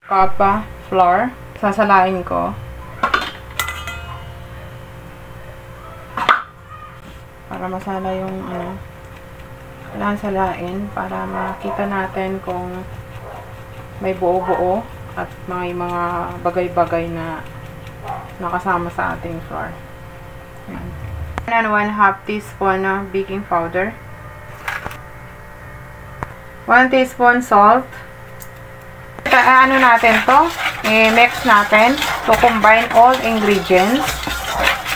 Kapa flour. Sasalain ko. Para masala yung kailangan salain para makita natin kung may buo-buo at may mga bagay-bagay na nakasama sa ating flour. Yan. 1 1/2 teaspoon na baking powder. 1 teaspoon salt. Ano natin to? I-mix natin to combine all ingredients.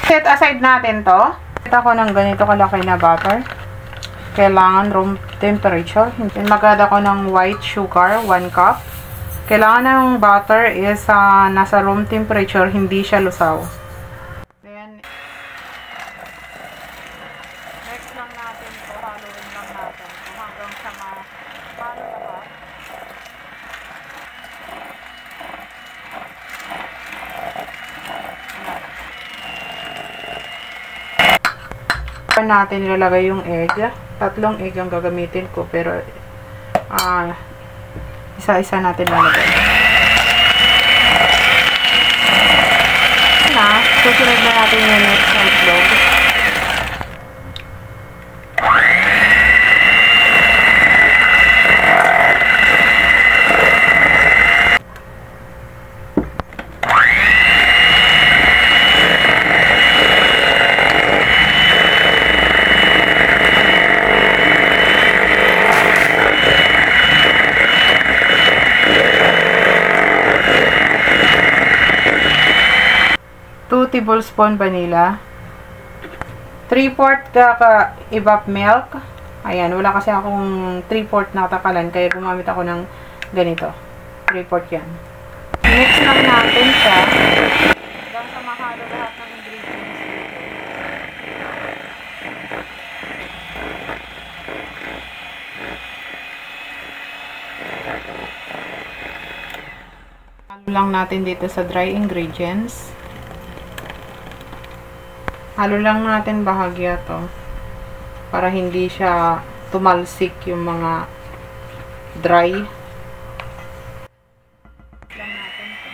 Set aside natin to. Set ako ng ganito kalaki na butter. Kailangan room temperature. Mag-add ako ng white sugar, 1 cup. Kailangan ng butter is nasa room temperature, hindi siya lusaw. Then, mix lang natin to, haluin lang natin hanggang sa mahalo lahat. Natin ilalagay yung egg. 3 egg ang gagamitin ko, pero isa-isa natin lalagay. Susunod na natin yung next na itlog. Tablespoon vanilla, 3/4 evap milk. Ayan, wala kasi akong 3/4 na takalan, kaya gumamit ako ng ganito. 3/4 yan. Mix lang natin siya hanggang sa mahalo lahat ng ingredients. Halo lang natin dito sa dry ingredients. Halo lang natin bahagya to para hindi siya tumalsik yung mga dry. Lang natin to.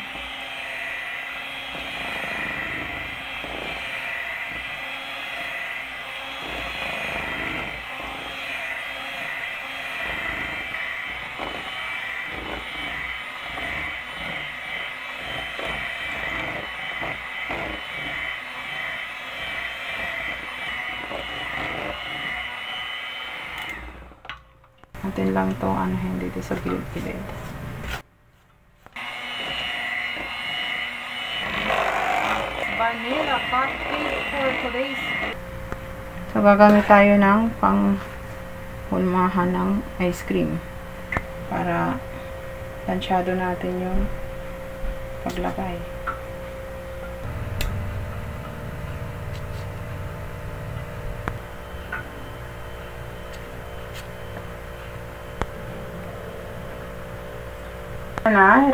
Natin lang to dito sa gilid-gilid. Vanilla cupcake for today's. So gagamit tayo ng pang-hulmahan ng ice cream para plansyado natin yung paglagay.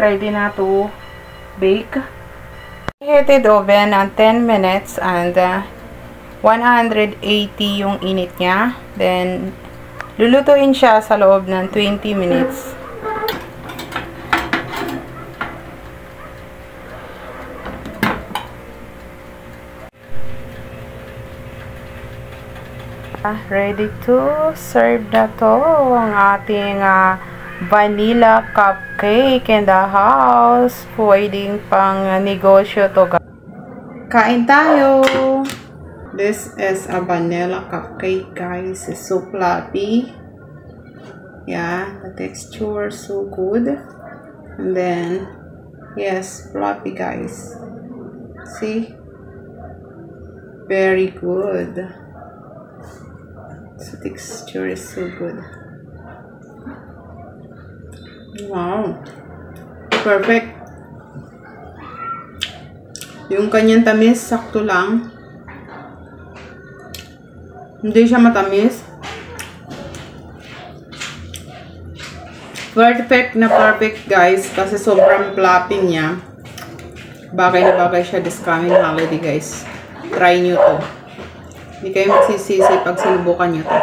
Ready na to bake. Heated oven ng 10 minutes and 180 yung init niya. Then lulutuin siya sa loob ng 20 minutes. Ready to serve na to ang ating vanilla cupcake in the house. Pwedeng pang negosyo to. Kain tayo! This is a vanilla cupcake, guys. It's so fluffy. Yeah, the texture is so good. And then, yes, fluffy, guys. See? Very good. The texture is so good. Wow! Perfect! Yung kanyang tamis, sakto lang. Hindi siya matamis. Perfect na perfect, guys. Kasi sobrang fluffy niya. Bagay na bagay siya this coming holiday, guys. Try nyo to. Hindi kayo magsisisi pag sinubukan nyo to.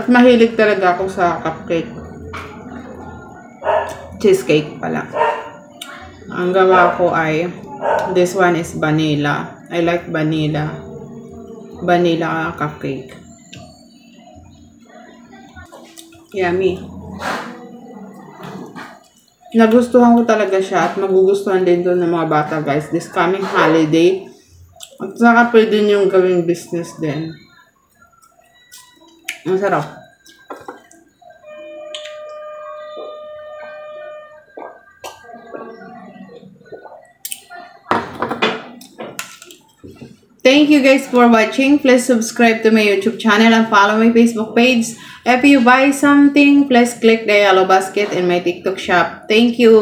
At mahilig talaga ako sa cupcake. cheesecake pala. Ang gawa ko ay, this one is vanilla. I like vanilla. Vanilla cupcake. Yummy. Nagustuhan ko talaga siya at magugustuhan din doon ng mga bata, guys. This coming holiday. At saka pwede nyo gawing business din. Ang sarap. Thank you guys for watching. Please subscribe to my YouTube channel and follow my Facebook page. If you buy something, please click the yellow basket in my TikTok shop. Thank you.